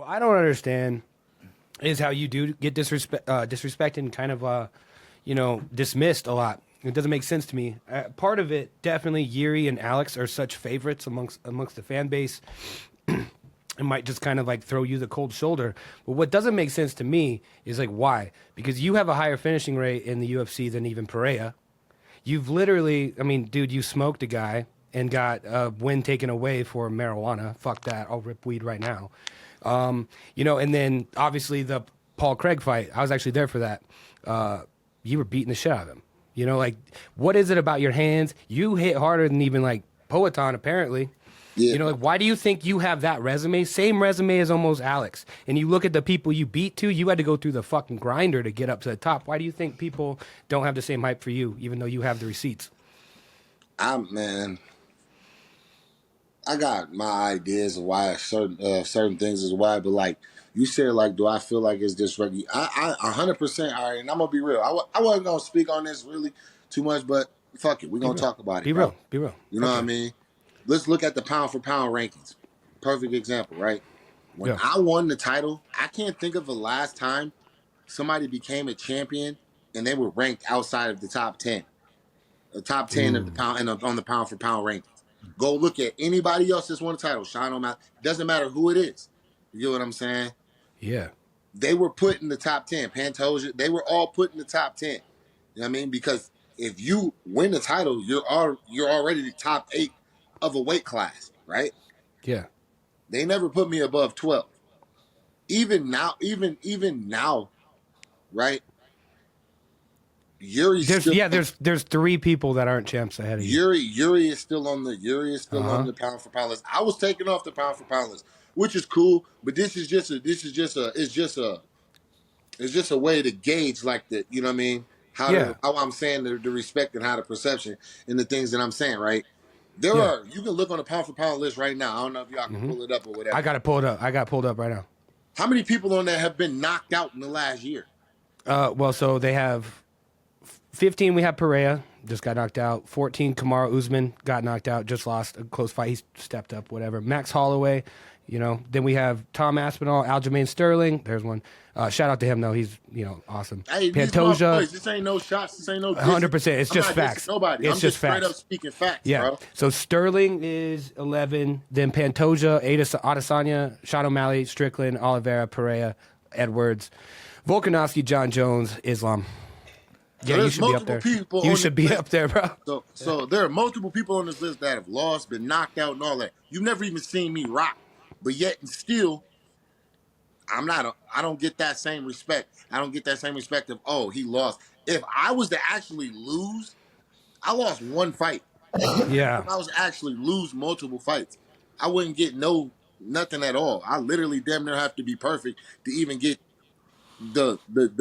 What I don't understand is how you do get disrespected and kind of, dismissed a lot. It doesn't make sense to me. Part of it, definitely, Yuri and Alex are such favorites amongst the fan base. It might just kind of like throw you the cold shoulder. But what doesn't make sense to me is like, why? Because you have a higher finishing rate in the UFC than even Pereira. You've literally, I mean, dude, you smoked a guy and got a win taken away for marijuana. Fuck that. I'll rip weed right now. And then obviously the Paul Craig fight, I was actually there for that. You were beating the shit out of him. Like, what is it about your hands? You hit harder than even like Poatan, apparently. Yeah. Why do you think you have that resume? Same resume as almost Alex. And you look at the people you beat to, you had to go through the fucking grinder to get up to the top. Why do you think people don't have the same hype for you, even though you have the receipts? Man, I got my ideas of why certain things is why, but like you said, like, do I feel like it's disrespectful? I 100%. All right, and I'm gonna be real. I wasn't gonna speak on this really too much, but fuck it, we're gonna talk about it. Be real. You know what I mean? Let's look at the pound for pound rankings. Perfect example, right? When I won the title, I can't think of the last time somebody became a champion and they were ranked outside of the top 10. The top 10 of the pound and on the pound for pound rankings. Go look at anybody else that's won a title. Sean O'Malley. Doesn't matter who it is. You know what I'm saying? Yeah. They were put in the top 10. Pantoja, they were all put in the top 10. You know what I mean? Because if you win the title, you're already the top 8 of a weight class, right? Yeah. They never put me above 12. Even now, right? There's 3 people that aren't champs ahead of you. Yuri is still on the pound for pound list. I was taken off the pound for pound list, which is cool, but it's just a way to gauge like the, you know what I mean? How I'm saying the respect and how the perception and the things that I'm saying, right? You can look on the pound for pound list right now. I don't know if y'all can pull it up or whatever. I got it pulled up. I got pulled up right now. How many people on there have been knocked out in the last year? So they have 15. We have Pereira, just got knocked out. 14, Kamaru Usman got knocked out, just lost a close fight. He stepped up, whatever. Max Holloway, Then we have Tom Aspinall, Aljamain Sterling. There's one. Shout out to him, though. He's, awesome. Hey, Pantoja. This ain't no shots. This ain't no 100%. It's just facts. Nobody. It's I'm just straight facts. up speaking facts, Yeah. bro. So Sterling is 11. Then Pantoja, Adesanya, Sean O'Malley, Strickland, Oliveira, Pereira, Edwards, Volkanovski, John Jones, Islam. Yeah, you should be up there. You should be up there, bro. So there are multiple people on this list that have lost, been knocked out, and all that. You've never even seen me rock, but yet and still, I don't get that same respect. I don't get that same respect of, oh, he lost. If I was to actually lose, I lost one fight. Yeah. If I was to actually lose multiple fights, I wouldn't get nothing at all. I literally damn near have to be perfect to even get the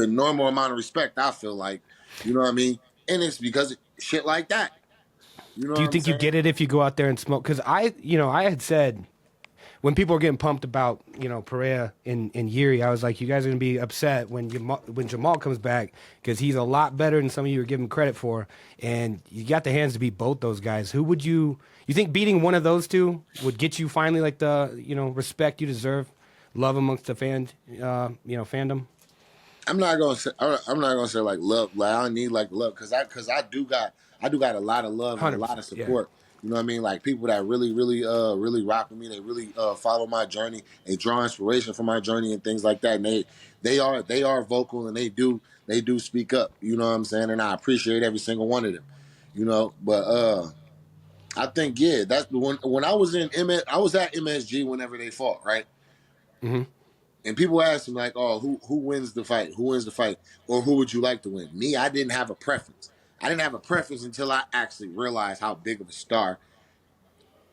normal amount of respect, I feel like. You know what I mean? And it's because of shit like that. You know Do you think you get it if you go out there and smoke? Because I had said, when people were getting pumped about, Pereira and Yuri, I was like, you guys are going to be upset when Jamal comes back because he's a lot better than some of you are giving credit for. And you got the hands to beat both those guys. Who would you think beating one of those two would get you finally like the, respect you deserve, love amongst the fandom? I'm not gonna say like love. Like I don't need like love because I do got a lot of love and a lot of support. Yeah. You know what I mean? Like people that really rock with me. They really follow my journey. They draw inspiration from my journey and things like that. And they are vocal and they do speak up. You know what I'm saying? And I appreciate every single one of them. But I think that's the one. When I was at MSG whenever they fought, right? Mm-hmm. And people ask me like, "Oh, who wins the fight? Who wins the fight? Or who would you like to win?" Me, I didn't have a preference. I didn't have a preference until I actually realized how big of a star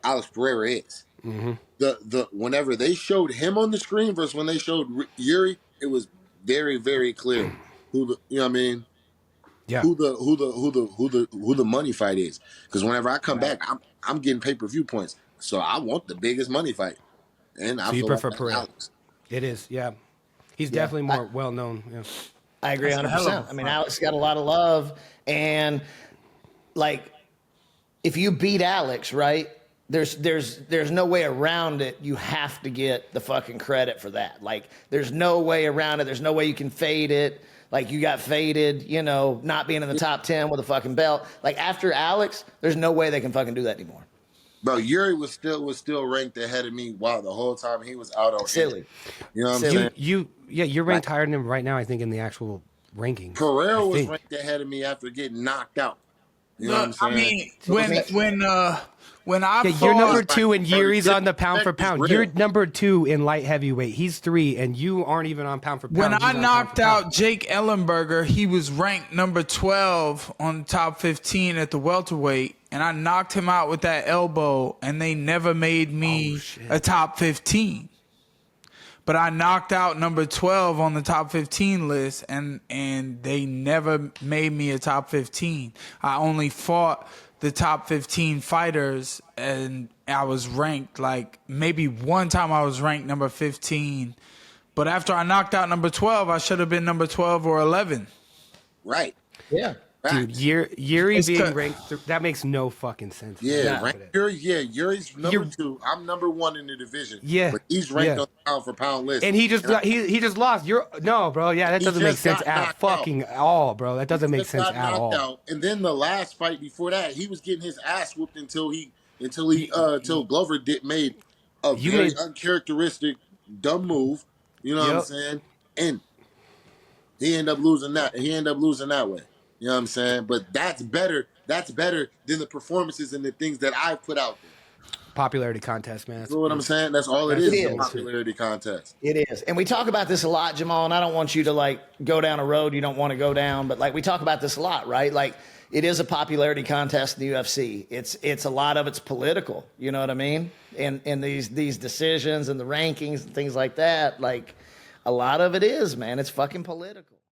Alex Pereira is. Mm-hmm. The whenever they showed him on the screen versus when they showed Yuri, it was very, very clear who the you know what I mean. Yeah. Who the money fight is? Because whenever I come back, I'm getting pay-per-view points, so I want the biggest money fight. And I feel prefer Pereira. Alex. It is, yeah. He's definitely more well-known. Yeah. I agree 100%. I mean, Alex got a lot of love. And, like, if you beat Alex, right, there's no way around it. You have to get the fucking credit for that. Like, there's no way around it. There's no way you can fade it. Like, you got faded, you know, not being in the top 10 with a fucking belt. Like, after Alex, there's no way they can fucking do that anymore. Bro, Yuri was still ranked ahead of me while the whole time he was out on silly. You know what I'm saying? You're ranked higher than him right now, I think, in the actual rankings. Pereira was ranked ahead of me after getting knocked out. You know what I'm saying? I mean, when I fought, you're number 2 and Yuri's on the pound for pound. You're number 2 in light heavyweight. He's 3, and you aren't even on pound for pound. When I knocked out Jake Ellenberger, he was ranked number 12 on top 15 at the welterweight, and I knocked him out with that elbow, and they never made me a top 15. But I knocked out number 12 on the top 15 list, and they never made me a top 15. I only fought the top 15 fighters, and I was ranked, like, maybe one time I was ranked number 15. But after I knocked out number 12, I should have been number 12 or 11. Right. Yeah. Dude, Yuri being ranked, that makes no fucking sense. Yeah, Yuri's number 2. I'm number 1 in the division. Yeah. But he's ranked on the pound for pound list. And he just lost. No, bro. Yeah, that doesn't make sense at fucking all, bro. That doesn't make sense at all. And then the last fight before that, he was getting his ass whooped until Glover made a very uncharacteristic dumb move. You know what I'm saying? And he ended up losing that. Way. You know what I'm saying? But that's better. That's better than the performances and the things that I've put out there. Popularity contest, man. You know what I'm saying? That's all it is. It's a popularity contest. It is. And we talk about this a lot, Jamal, and I don't want you to, like, go down a road you don't want to go down, but, like, we talk about this a lot, right? Like, it is a popularity contest in the UFC. It's a lot of it's political, you know what I mean? And these decisions and the rankings and things like that, like, a lot of it is, man. It's fucking political.